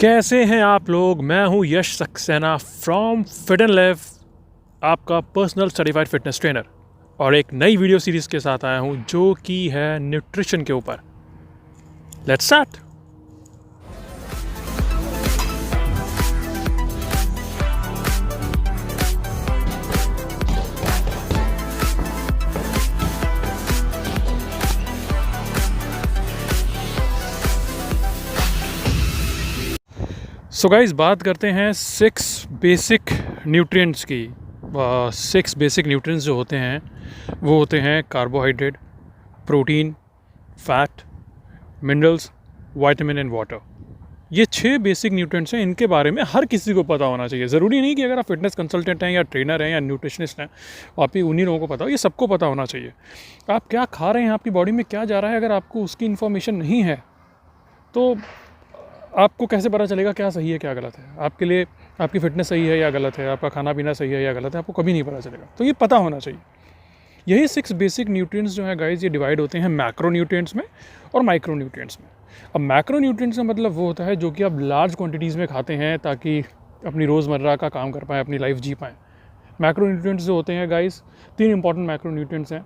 कैसे हैं आप लोग। मैं हूं Yash Saxena from fit and live, आपका पर्सनल सर्टिफाइड फिटनेस ट्रेनर, और एक नई वीडियो सीरीज़ के साथ आया हूं जो कि है न्यूट्रिशन के ऊपर। Let's start. सो गाइस, बात करते हैं 6 बेसिक न्यूट्रिएंट्स की। 6 बेसिक न्यूट्रिएंट्स जो होते हैं वो होते हैं carbohydrate, protein, fat, minerals, vitamin and water. ये 6 बेसिक न्यूट्रिएंट्स हैं। इनके बारे में हर किसी को पता होना चाहिए। ज़रूरी नहीं कि अगर आप फिटनेस कंसल्टेंट हैं या ट्रेनर हैं या न्यूट्रिशनिस्ट हैं आप ही उन्हीं लोगों को पता हो। ये सबको पता होना चाहिए। आप क्या खा रहे हैं, आपकी बॉडी में क्या जा रहा है, अगर आपको उसकी इन्फॉर्मेशन नहीं है तो आपको कैसे पता चलेगा क्या सही है क्या गलत है। आपके लिए आपकी फ़िटनेस सही है या गलत है, आपका खाना पीना सही है या गलत है, आपको कभी नहीं पता चलेगा। तो ये पता होना चाहिए। यही 6 बेसिक न्यूट्रिएंट्स जो है गाइस, ये डिवाइड होते हैं मैक्रो न्यूट्रिएंट्स में और माइक्रो न्यूट्रिएंट्स में। अब मैक्रो न्यूट्रिएंट्स का मतलब वो होता है जो कि आप लार्ज क्वांटिटीज़ में खाते हैं ताकि अपनी रोज़मर्रा का काम कर पाएँ, अपनी लाइफ जी पाएँ। मैक्रो न्यूट्रिएंट्स जो होते हैं गाइस, 3 इंपॉर्टेंट मैक्रो न्यूट्रिएंट्स हैं।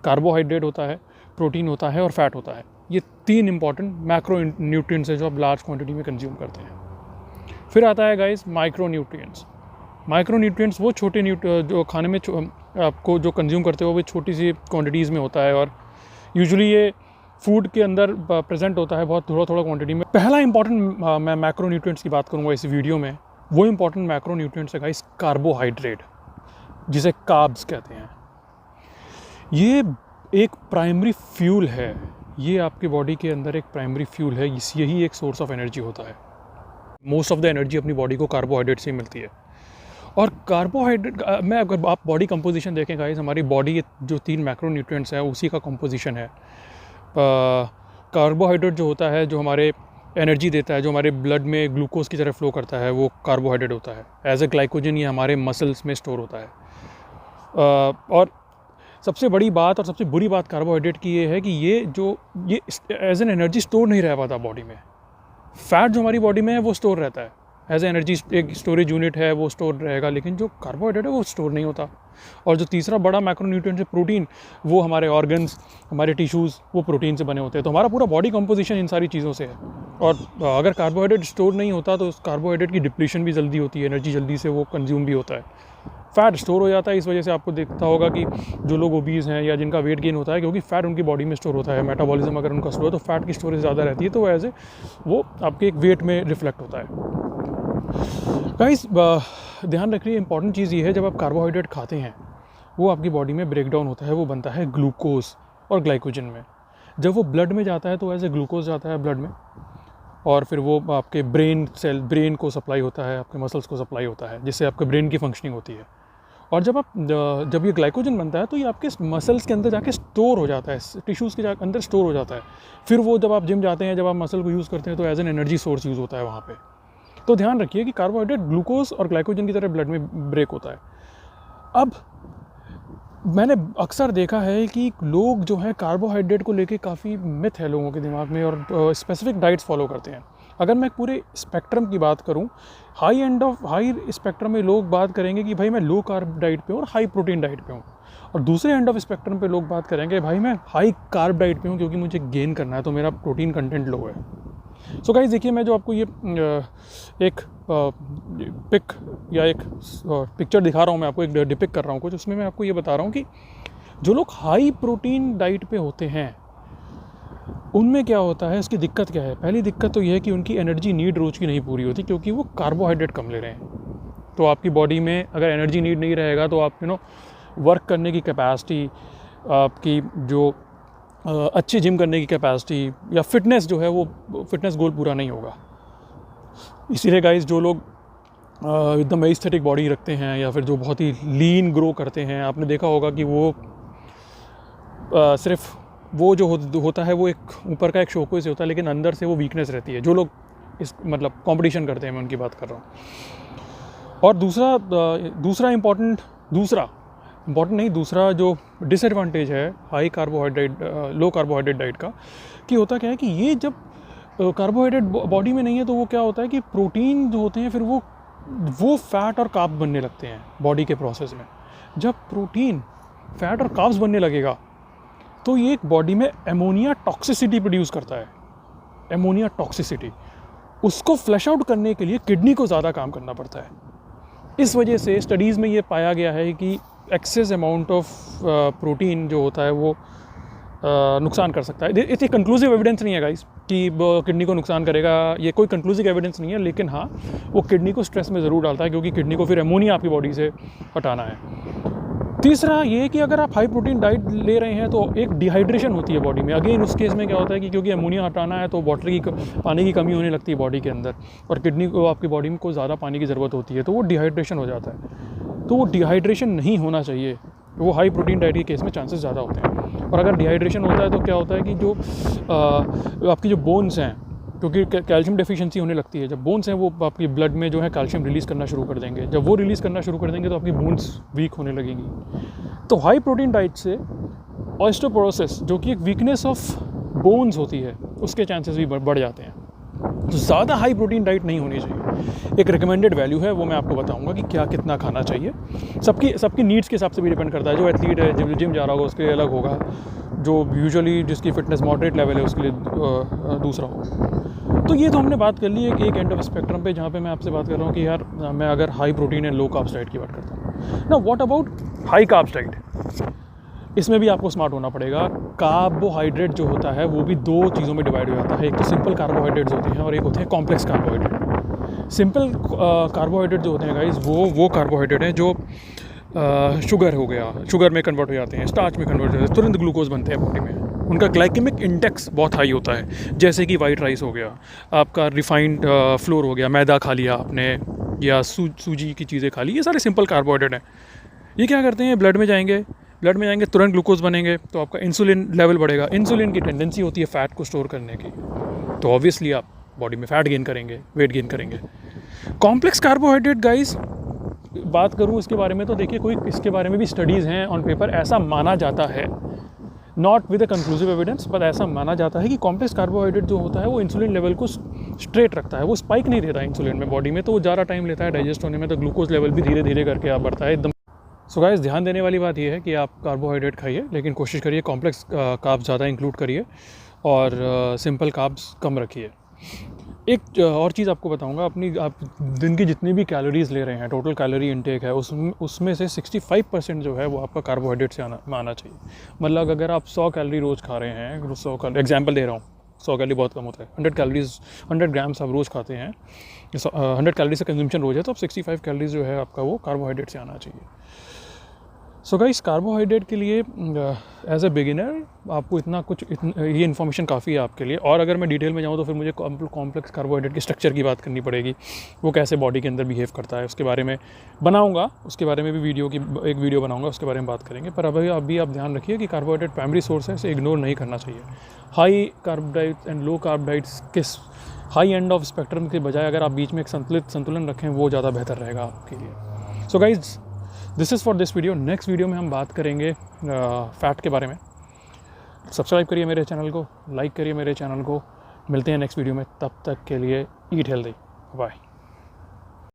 कार्बोहाइड्रेट होता है, प्रोटीन होता है और फैट होता है। ये 3 इंपॉर्टेंट मैक्रो न्यूट्रिएंट्स हैं जो आप लार्ज क्वांटिटी में कंज्यूम करते हैं। फिर आता है guys micro nutrients. Micro nutrients वो छोटे जो खाने में आपको जो कंज्यूम करते हो वो छोटी सी क्वांटिटीज़ में होता है और यूजुअली ये फूड के अंदर प्रेजेंट होता है बहुत थोड़ा थोड़ा क्वांटिटी में। पहला इंपॉर्टेंट मैं मैक्रो न्यूट्रिएंट्स की बात करूँगा इस वीडियो में। वो इंपॉर्टेंट मैक्रो न्यूट्रिएंट्स है गाइस कार्बोहाइड्रेट, जिसे कार्ब्स कहते हैं। ये एक प्राइमरी फ्यूल है। ये आपकी बॉडी के अंदर एक प्राइमरी फ्यूल है। यही एक सोर्स ऑफ एनर्जी होता है। मोस्ट ऑफ द एनर्जी अपनी बॉडी को कार्बोहाइड्रेट से ही मिलती है। और कार्बोहाइड्रेट में अगर आप बॉडी कंपोजिशन देखें गाइस, हमारी बॉडी जो 3 मैक्रो न्यूट्रिएंट्स हैं उसी का कंपोजिशन है। कार्बोहाइड्रेट जो होता है, जो हमारे एनर्जी देता है, जो हमारे ब्लड में ग्लूकोज की तरह फ्लो करता है, वो कार्बोहाइड्रेट होता है। एज ए ग्लाइकोजन ये हमारे मसल्स में स्टोर होता है। और सबसे बड़ी बात और सबसे बुरी बात कार्बोहाइड्रेट की ये है कि ये एज एन एनर्जी स्टोर नहीं रह पाता बॉडी में। फैट जो हमारी बॉडी में है वो स्टोर रहता है, एज ए एनर्जी एक स्टोरेज यूनिट है, वो स्टोर रहेगा। लेकिन जो कार्बोहाइड्रेट है वो स्टोर नहीं होता। और जो तीसरा बड़ा मैक्रोन्यूट्रिएंट है प्रोटीन, वो हमारे ऑर्गन्स, हमारे टिश्यूज़ वो प्रोटीन से बने होते हैं। तो हमारा पूरा बॉडी कंपोजिशन इन सारी चीज़ों से है। और अगर कार्बोहाइड्रेट स्टोर नहीं होता तो उस कार्बोहाइड्रेट की डिप्लीशन भी जल्दी होती है, एनर्जी जल्दी से वो कंज्यूम भी होता है। फैट स्टोर हो जाता है। इस वजह से आपको देखता होगा कि जो लोग ओबीज हैं या जिनका वेट गेन होता है, क्योंकि फैट उनकी बॉडी में स्टोर होता है। मेटाबॉलिज्म अगर उनका स्लो है तो फैट की स्टोरेज ज़्यादा रहती है, तो एज ए वो आपके एक वेट में रिफ्लेक्ट होता है। गाइस ध्यान रखिए, इंपॉर्टेंट चीज़ ये है, जब आप कार्बोहाइड्रेट खाते हैं वो आपकी बॉडी में ब्रेक डाउन होता है, वो बनता है ग्लूकोज और ग्लाइकोजन में। जब वो ब्लड में जाता है तो एज ए ग्लूकोज जाता है ब्लड में, और फिर वो आपके ब्रेन को सप्लाई होता है, आपके मसल्स को सप्लाई होता है, जिससे आपके ब्रेन की फंक्शनिंग होती है। और जब ये ग्लाइकोजन बनता है तो ये आपके मसल्स के अंदर जाके स्टोर हो जाता है, टिश्यूज़ के अंदर स्टोर हो जाता है। फिर वो जब आप जिम जाते हैं, जब आप मसल को यूज़ करते हैं तो as an energy source use होता है वहाँ पे। तो ध्यान रखिए कि कार्बोहाइड्रेट ग्लूकोज और ग्लाइकोजन की तरह ब्लड में ब्रेक होता है। अब मैंने अक्सर देखा है कि लोग जो है कार्बोहाइड्रेट को लेके काफ़ी मिथ है लोगों के दिमाग में, और स्पेसिफिक डाइट्स फॉलो करते हैं। अगर मैं पूरे स्पेक्ट्रम की बात करूं, हाई स्पेक्ट्रम में लोग बात करेंगे कि भाई मैं लो कार्ब डाइट पे हूँ और हाई प्रोटीन डाइट पे हूँ। और दूसरे एंड ऑफ स्पेक्ट्रम पे लोग बात करेंगे भाई मैं हाई कार्ब डाइट पे हूँ क्योंकि मुझे गेन करना है, तो मेरा प्रोटीन कंटेंट लो है। सो गाइस देखिए, मैं जो आपको ये एक पिक या एक पिक्चर दिखा रहा हूँ, मैं आपको एक डिपिक्ट कर रहा हूँ कुछ, उसमें मैं आपको ये बता रहा हूँ कि जो लोग हाई प्रोटीन डाइट पे होते हैं उनमें क्या होता है, इसकी दिक्कत क्या है। पहली दिक्कत तो ये है कि उनकी एनर्जी नीड रोज़ की नहीं पूरी होती, क्योंकि वो कार्बोहाइड्रेट कम ले रहे हैं। तो आपकी बॉडी में अगर एनर्जी नीड नहीं रहेगा तो आप वर्क करने की कैपेसिटी, आपकी जो अच्छी जिम करने की कैपेसिटी या फिटनेस जो है वो फिटनेस गोल पूरा नहीं होगा। इसीलिए गाइस, जो लोग एकदम एस्थेटिक बॉडी रखते हैं या फिर जो बहुत ही लीन ग्रो करते हैं, आपने देखा होगा कि वो सिर्फ वो जो होता है वो एक ऊपर का एक शोको से होता है, लेकिन अंदर से वो वीकनेस रहती है। जो लोग इस कंपटीशन करते हैं, मैं उनकी बात कर रहा हूँ। और दूसरा जो डिसएडवांटेज है हाई कार्बोहाइड्रेट लो कार्बोहाइड्रेट डाइट का, कि होता क्या है कि ये जब कार्बोहाइड्रेट बॉडी में नहीं है तो वो क्या होता है कि प्रोटीन जो होते हैं फिर वो फैट और कार्ब बनने लगते हैं बॉडी के प्रोसेस में। जब प्रोटीन फैट और कार्ब्स बनने लगेगा तो ये एक बॉडी में एमोनिया टॉक्सिसिटी प्रोड्यूस करता है। एमोनिया टॉक्सिसिटी, उसको फ्लश आउट करने के लिए किडनी को ज़्यादा काम करना पड़ता है। इस वजह से स्टडीज़ में ये पाया गया है कि एक्सेस अमाउंट ऑफ प्रोटीन जो होता है वो नुकसान कर सकता है। इतनी कंक्लूसिव एविडेंस नहीं है गाइस कि किडनी को नुकसान करेगा, ये कोई कंक्लूसिव एविडेंस नहीं है, लेकिन हाँ वो किडनी को स्ट्रेस में ज़रूर डालता है क्योंकि किडनी को फिर एमोनिया आपकी बॉडी से हटाना है। तीसरा ये कि अगर आप हाई प्रोटीन डाइट ले रहे हैं तो एक डिहाइड्रेशन होती है बॉडी में। अगेन उस केस में क्या होता है कि क्योंकि एमोनिया हटाना है तो वाटर की पानी की कमी होने लगती है बॉडी के अंदर, और किडनी को आपकी बॉडी में को ज़्यादा पानी की ज़रूरत होती है, तो वो डिहाइड्रेशन हो जाता है। तो वो डिहाइड्रेशन नहीं होना चाहिए, वो हाई प्रोटीन डाइट के केस में चांसेस ज़्यादा होते हैं। और अगर डिहाइड्रेशन होता है तो क्या होता है कि जो आपकी जो बोन्स हैं, क्योंकि कैल्शियम डेफिशिएंसी होने लगती है, जब बोन्स हैं वो आपकी ब्लड में जो है कैल्शियम रिलीज़ करना शुरू कर देंगे। जब वो रिलीज़ करना शुरू कर देंगे तो आपकी बोन्स वीक होने लगेंगी। तो हाई प्रोटीन डाइट से ऑस्टियोपोरोसिस, जो कि एक वीकनेस ऑफ बोन्स होती है, उसके चांसेस भी बढ़ जाते हैं। तो ज़्यादा हाई प्रोटीन डाइट नहीं होनी चाहिए। एक रिकमेंडेड वैल्यू है, वो मैं आपको बताऊंगा कि क्या कितना खाना चाहिए। सबकी नीड्स के हिसाब से भी डिपेंड करता है। जो एथलीट है, जिम जा रहा होगा उसके लिए अलग होगा, जो यूजुअली जिसकी फिटनेस मॉडरेट लेवल है उसके लिए दूसरा होगा। तो ये तो हमने बात कर ली एक एंड ऑफ स्पेक्ट्रम पे, जहाँ पे मैं आपसे बात कर रहा हूँ कि यार मैं अगर high protein and low carbs diet की बात करता हूँ ना, what about high carbs diet? इसमें भी आपको स्मार्ट होना पड़ेगा। कार्बोहाइड्रेट जो होता है वो भी दो चीज़ों में डिवाइड हो जाता है। एक तो सिंपल कार्बोहाइड्रेट्स होते हैं और एक होते हैं कॉम्प्लेक्स कार्बोहाइड्रेट। सिंपल कार्बोहाइड्रेट जो होते हैं गाइस, वो कार्बोहाइड्रेट हैं जो शुगर हो गया, शुगर में कन्वर्ट हो जाते हैं, स्टार्च में कन्वर्ट हो जाते हैं, तुरंत ग्लूकोज बनते हैं बॉडी में। उनका ग्लाइकेमिक इंडेक्स बहुत हाई होता है। जैसे कि वाइट राइस हो गया, आपका रिफाइंड फ्लोर हो गया, मैदा खा लिया आपने, या सूजी की चीज़ें खा ली, ये सारे सिंपल कार्बोहाइड्रेट हैं। ये क्या करते हैं, ब्लड में जाएंगे, तुरंत ग्लूकोज बनेंगे तो आपका इंसुलिन लेवल बढ़ेगा। इंसुलिन की टेंडेंसी होती है फ़ैट को स्टोर करने की, तो ऑब्वियसली आप बॉडी में फ़ैट गेन करेंगे, वेट गेन करेंगे। कॉम्प्लेक्स कार्बोहाइड्रेट गाइस बात करूँ इसके बारे में तो देखिए, कोई इसके बारे में भी स्टडीज़ हैं ऑन पेपर, ऐसा माना जाता है, not with a conclusive evidence, पर ऐसा माना जाता है कि कॉम्प्लेक्स कार्बोहाइड्रेट जो होता है वो इंसुलिन लेवल को स्ट्रेट रखता है, वो स्पाइक नहीं देता इंसुलिन में बॉडी में, तो वो ज़्यादा टाइम लेता है डाइजेस्ट होने में, तो ग्लूकोज लेवल भी धीरे धीरे करके आप बढ़ता है एकदम। सो गाइस, ध्यान देने वाली बात यह है कि आप कार्बोहाइड्रेट खाइए, लेकिन कोशिश करिए कॉम्प्लेक्स कार्ब्स ज़्यादा इंक्लूड करिए और सिंपल कार्ब्स कम रखिए। एक और चीज़ आपको बताऊंगा, आप दिन की जितनी भी कैलोरीज़ ले रहे हैं, टोटल कैलोरी इनटेक है, उसमें से 65% जो है वो आपका कार्बोहाइड्रेट से आना चाहिए। मतलब अगर आप 100 कैलोरी रोज़ खा रहे हैं, 100 कैलोरी एग्जाम्पल दे रहा हूँ, 100 कैलोरी बहुत कम होता है, 100 ग्राम्स आप रोज़ खाते हैं, 100 कैलोरी से कंजम्पशन रोज़ है, तो अब 65 कैलोरीज जो है आपका वो कार्बोहाइड्रेट से आना चाहिए। सो गाइस, कार्बोहाइड्रेट के लिए एज ए बिगिनर आपको ये इन्फॉर्मेशन काफ़ी है आपके लिए। और अगर मैं डिटेल में जाऊँ तो फिर मुझे कॉम्प्लेक्स कार्बोहाइड्रेट के स्ट्रक्चर की बात करनी पड़ेगी, वो कैसे बॉडी के अंदर बिहेव करता है, उसके बारे में बनाऊंगा, उसके बारे में भी एक वीडियो बनाऊंगा, उसके बारे में बात करेंगे। पर अभी आप ध्यान रखिए कि कार्बोहाइड्रेट प्राइमरी सोर्स है, इसे इग्नोर नहीं करना चाहिए। High carbohydrates and low carbohydrates के हाई एंड ऑफ स्पेक्ट्रम के बजाय अगर आप बीच में एक संतुलन रखें, वो ज़्यादा बेहतर रहेगा आपके लिए। So guys, this is for this video. Next video में हम बात करेंगे फ़ैट के बारे में। सब्सक्राइब करिए मेरे चैनल को, लाइक करिए मेरे चैनल को। मिलते हैं नेक्स्ट वीडियो में, तब तक के लिए ईट हेल्दी, बाय।